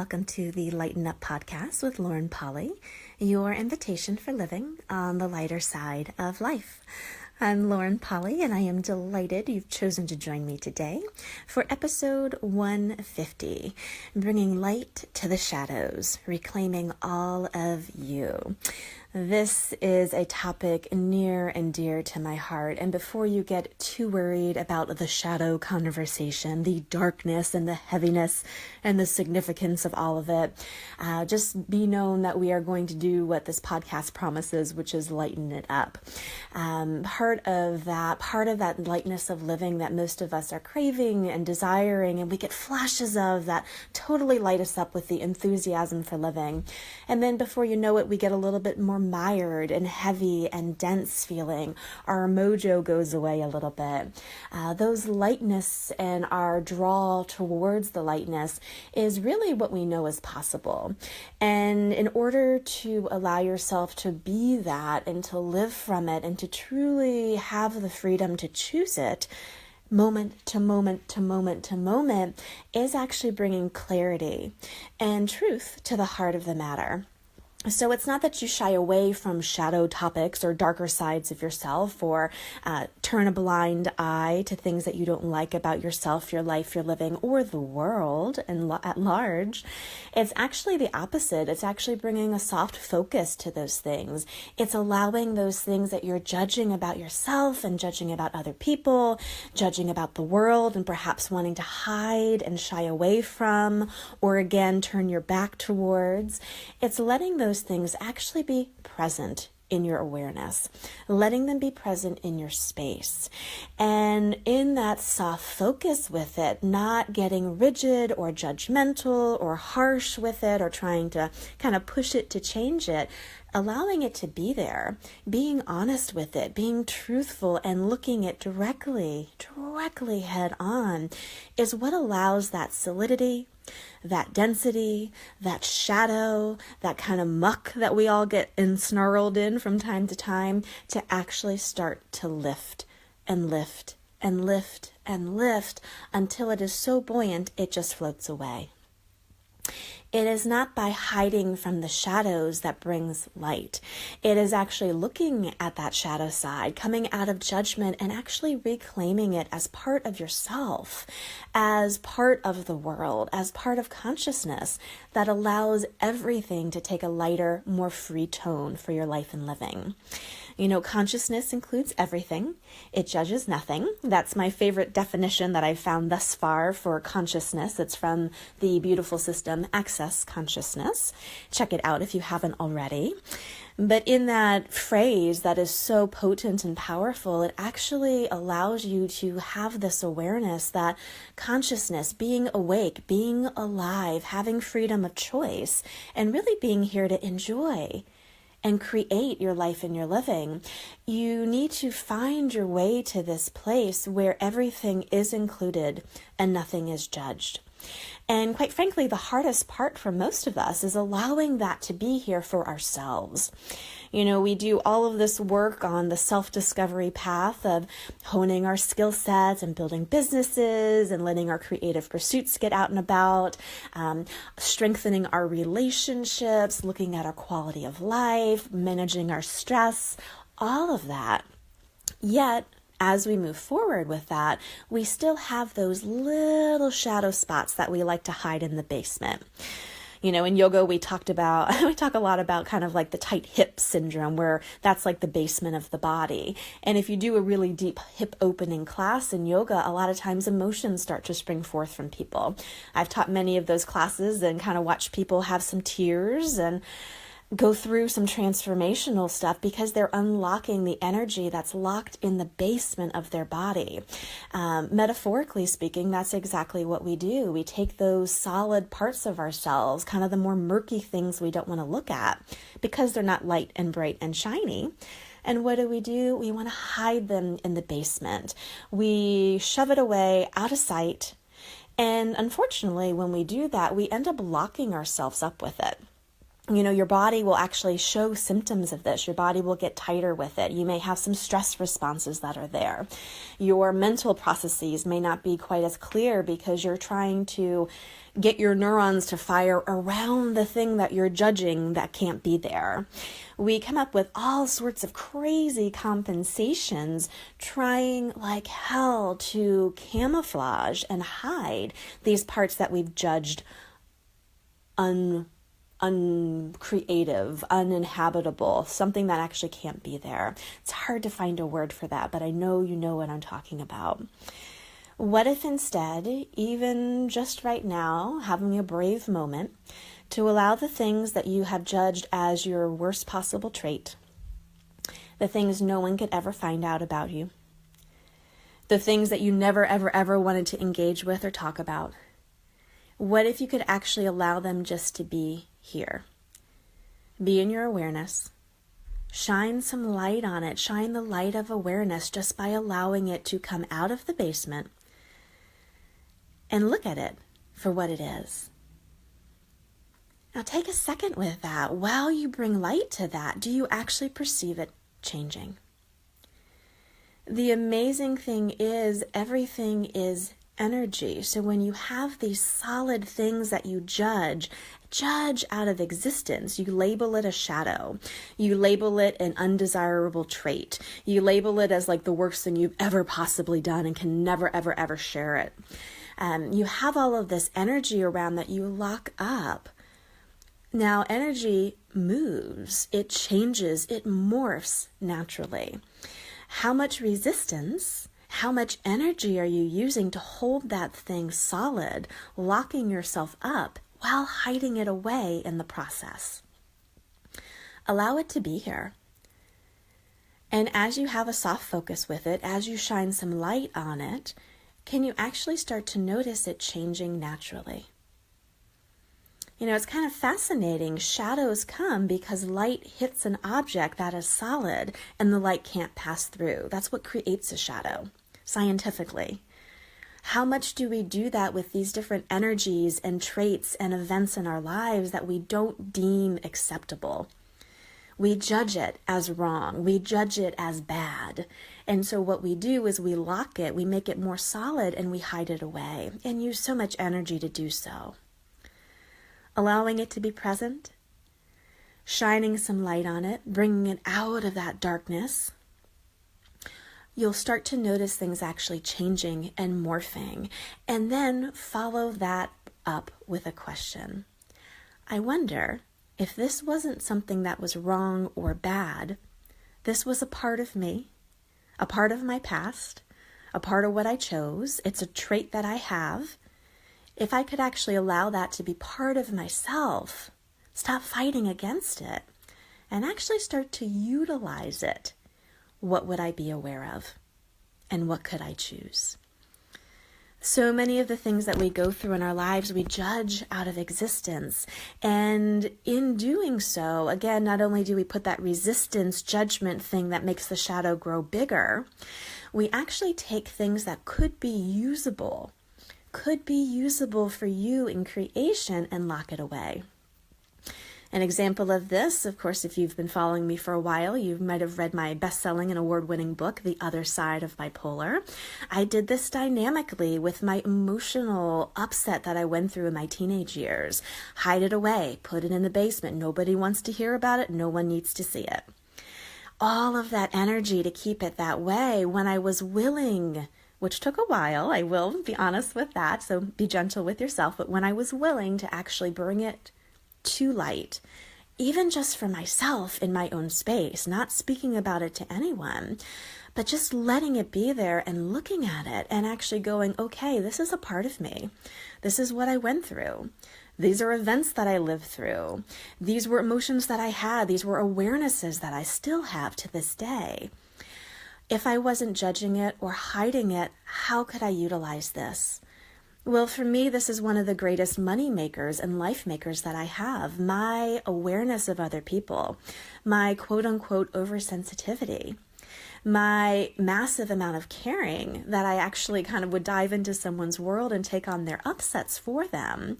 welcome to the Lighten Up podcast with Lauren Polly, your invitation for living on the lighter side of life. I'm Lauren Polly, and I am delighted you've chosen to join me today for episode 150, bringing light to the shadows, reclaiming all of you. This is a topic near and dear to my heart, and before you get too worried about the shadow conversation, the darkness and the heaviness and the significance of all of it, just be known that we are going to do what this podcast promises, which is lighten it up. Part of that lightness of living that most of us are craving and desiring, and we get flashes of that totally light us up with the enthusiasm for living. And then before you know it, we get a little bit more mired and heavy and dense feeling. Our mojo goes away a little bit. Those lightness and our draw towards the lightness is really what we know is possible. And in order to allow yourself to be that and to live from it and to truly have the freedom to choose it, moment to moment to moment to moment, is actually bringing clarity and truth to the heart of the matter. So it's not that you shy away from shadow topics or darker sides of yourself, or turn a blind eye to things that you don't like about yourself, your life, your living, or the world at large. It's actually the opposite. It's actually bringing a soft focus to those things. It's allowing those things that you're judging about yourself and judging about other people, judging about the world, and perhaps wanting to hide and shy away from, or again, turn your back towards. It's letting those things actually be present in your awareness, letting them be present in your space. And in that soft focus with it, not getting rigid or judgmental or harsh with it or trying to kind of push it to change it, allowing it to be there, being honest with it, being truthful and looking it directly head on is what allows that solidity, that density, that shadow, that kind of muck that we all get ensnarled in from time to time, to actually start to lift and lift and lift and lift until it is so buoyant it just floats away. It is not by hiding from the shadows that brings light. It is actually looking at that shadow side, coming out of judgment and actually reclaiming it as part of yourself, as part of the world, as part of consciousness that allows everything to take a lighter, more free tone for your life and living. You know, consciousness includes everything. It judges nothing. That's my favorite definition that I've found thus far for consciousness. It's from the beautiful system Access Consciousness. Check it out if you haven't already. But in that phrase that is so potent and powerful, it actually allows you to have this awareness that consciousness, being awake, being alive, having freedom of choice, and really being here to enjoy and create your life and your living, you need to find your way to this place where everything is included and nothing is judged. And quite frankly, the hardest part for most of us is allowing that to be here for ourselves. You know, we do all of this work on the self-discovery path of honing our skill sets and building businesses and letting our creative pursuits get out and about, strengthening our relationships, looking at our quality of life, managing our stress, all of that. Yet, as we move forward with that, we still have those little shadow spots that we like to hide in the basement. You know, in yoga, we talk a lot about kind of like the tight hip syndrome, where that's like the basement of the body. And if you do a really deep hip opening class in yoga, a lot of times emotions start to spring forth from people. I've taught many of those classes and kind of watched people have some tears and go through some transformational stuff because they're unlocking the energy that's locked in the basement of their body. Metaphorically speaking, that's exactly what we do. We take those solid parts of ourselves, kind of the more murky things we don't want to look at because they're not light and bright and shiny. And what do? We want to hide them in the basement. We shove it away out of sight. And unfortunately, when we do that, we end up locking ourselves up with it. Your body will actually show symptoms of this. Your body will get tighter with it. You may have some stress responses that are there. Your mental processes may not be quite as clear because you're trying to get your neurons to fire around the thing that you're judging that can't be there. We come up with all sorts of crazy compensations, trying like hell to camouflage and hide these parts that we've judged uncreative, uninhabitable, something that actually can't be there. It's hard to find a word for that, but I know you know what I'm talking about. What if instead, even just right now, having a brave moment to allow the things that you have judged as your worst possible trait, the things no one could ever find out about you, the things that you never, ever, ever wanted to engage with or talk about, what if you could actually allow them just to be here? Be in your awareness. Shine some light on it. Shine the light of awareness just by allowing it to come out of the basement and look at it for what it is. Now take a second with that. While you bring light to that, do you actually perceive it changing? The amazing thing is everything is energy. So when you have these solid things that you judge out of existence, you label it a shadow. You label it an undesirable trait. You label it as like the worst thing you've ever possibly done and can never, ever, ever share it. You have all of this energy around that you lock up. Now, energy moves, it changes, it morphs naturally. How much resistance, how much energy are you using to hold that thing solid, locking yourself up while hiding it away in the process? Allow it to be here. And as you have a soft focus with it, as you shine some light on it, can you actually start to notice it changing naturally? It's kind of fascinating. Shadows come because light hits an object that is solid and the light can't pass through. That's what creates a shadow, scientifically. How much do we do that with these different energies and traits and events in our lives that we don't deem acceptable? We judge it as wrong. We judge it as bad. And so what we do is we lock it, we make it more solid, and we hide it away and use so much energy to do so. Allowing it to be present, shining some light on it, bringing it out of that darkness, you'll start to notice things actually changing and morphing. And then follow that up with a question. I wonder if this wasn't something that was wrong or bad, this was a part of me, a part of my past, a part of what I chose. It's a trait that I have. If I could actually allow that to be part of myself, stop fighting against it, and actually start to utilize it, what would I be aware of? And what could I choose? So many of the things that we go through in our lives, we judge out of existence. And in doing so, again, not only do we put that resistance judgment thing that makes the shadow grow bigger, we actually take things that could be usable for you in creation and lock it away. An example of this, of course, if you've been following me for a while, you might have read my best-selling and award-winning book, The Other Side of Bipolar. I did this dynamically with my emotional upset that I went through in my teenage years. Hide it away, put it in the basement. Nobody wants to hear about it. No one needs to see it. All of that energy to keep it that way when I was willing, which took a while, I will be honest with that, so be gentle with yourself, but when I was willing to actually bring it to light, even just for myself in my own space, not speaking about it to anyone, but just letting it be there and looking at it and actually going, okay, this is a part of me. This is what I went through. These are events that I lived through. These were emotions that I had. These were awarenesses that I still have to this day. If I wasn't judging it or hiding it, how could I utilize this? Well, for me, this is one of the greatest money makers and life makers that I have. My awareness of other people, my quote unquote oversensitivity, my massive amount of caring that I actually kind of would dive into someone's world and take on their upsets for them.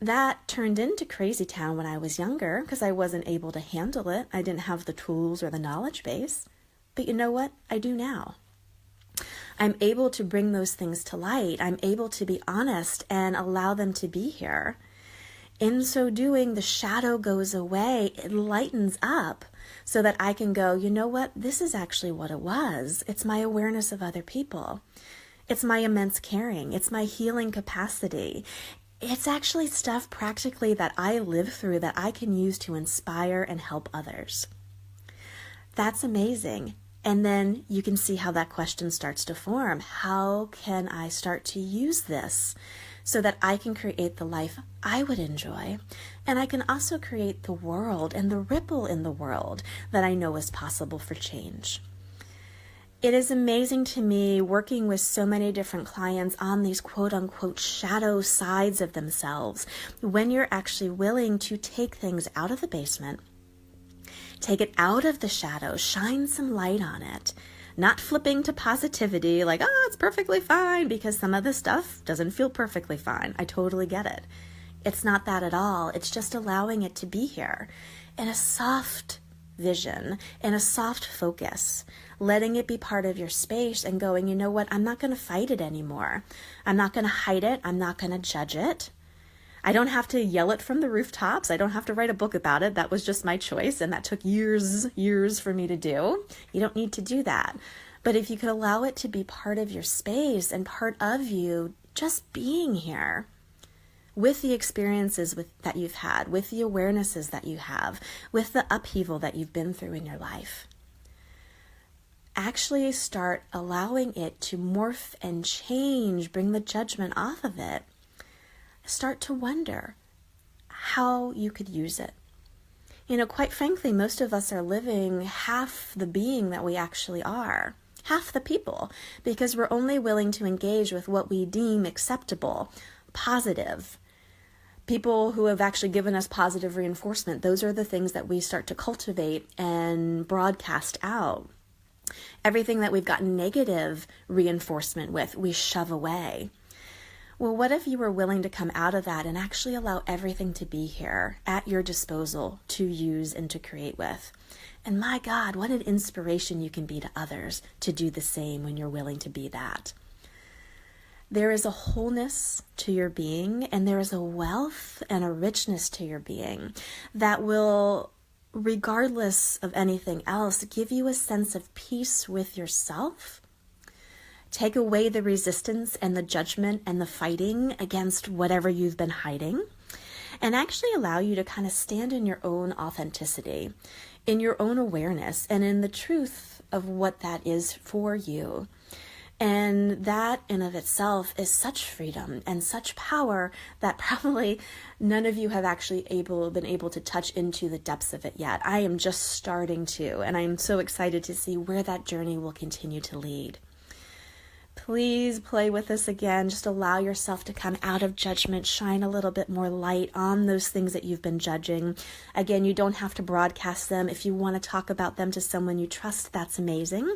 That turned into crazy town when I was younger because I wasn't able to handle it. I didn't have the tools or the knowledge base. But you know what? I do now. I'm able to bring those things to light. I'm able to be honest and allow them to be here. In so doing, the shadow goes away. It lightens up so that I can go, you know what? This is actually what it was. It's my awareness of other people. It's my immense caring. It's my healing capacity. It's actually stuff practically that I live through that I can use to inspire and help others. That's amazing. And then you can see how that question starts to form. How can I start to use this so that I can create the life I would enjoy? And I can also create the world and the ripple in the world that I know is possible for change. It is amazing to me working with so many different clients on these quote unquote shadow sides of themselves when you're actually willing to take things out of the basement, take it out of the shadow, shine some light on it, not flipping to positivity like, oh, it's perfectly fine, because some of the stuff doesn't feel perfectly fine. I totally get it. It's not that at all. It's just allowing it to be here in a soft vision, in a soft focus, letting it be part of your space and going, you know what, I'm not going to fight it anymore. I'm not going to hide it. I'm not going to judge it. I don't have to yell it from the rooftops. I don't have to write a book about it. That was just my choice, and that took years for me to do. You don't need to do that. But if you could allow it to be part of your space and part of you just being here, with the experiences that you've had, with the awarenesses that you have, with the upheaval that you've been through in your life. Actually start allowing it to morph and change, bring the judgment off of it. Start to wonder how you could use it. You know, quite frankly, most of us are living half the being that we actually are, half the people, because we're only willing to engage with what we deem acceptable, positive. People who have actually given us positive reinforcement, those are the things that we start to cultivate and broadcast out. Everything that we've gotten negative reinforcement with, we shove away. Well, what if you were willing to come out of that and actually allow everything to be here at your disposal to use and to create with? And my God, what an inspiration you can be to others to do the same when you're willing to be that. There is a wholeness to your being, and there is a wealth and a richness to your being that will, regardless of anything else, give you a sense of peace with yourself, take away the resistance and the judgment and the fighting against whatever you've been hiding, and actually allow you to kind of stand in your own authenticity, in your own awareness, and in the truth of what that is for you. And that in of itself is such freedom and such power that probably none of you have actually been able to touch into the depths of it yet. I am just starting to, and I'm so excited to see where that journey will continue to lead. Please play with this again. Just allow yourself to come out of judgment, shine a little bit more light on those things that you've been judging. Again, you don't have to broadcast them. If you want to talk about them to someone you trust, that's amazing.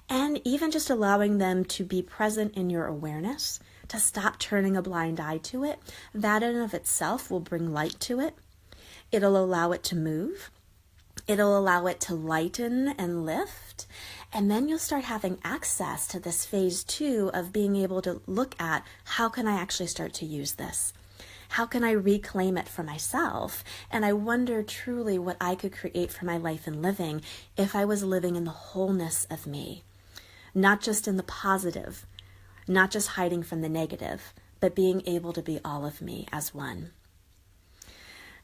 And even just allowing them to be present in your awareness, to stop turning a blind eye to it, that in of itself will bring light to it. It'll allow it to move. It'll allow it to lighten and lift. And then you'll start having access to this phase 2 of being able to look at, how can I actually start to use this? How can I reclaim it for myself? And I wonder truly what I could create for my life and living if I was living in the wholeness of me. Not just in the positive, not just hiding from the negative, but being able to be all of me as one.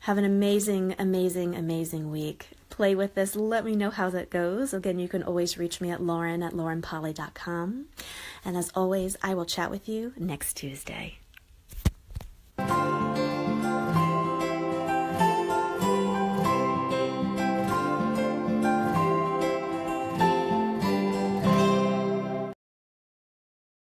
Have an amazing, amazing, amazing week. Play with this. Let me know how that goes. Again, you can always reach me at lauren@laurenpoly.com. And as always, I will chat with you next Tuesday.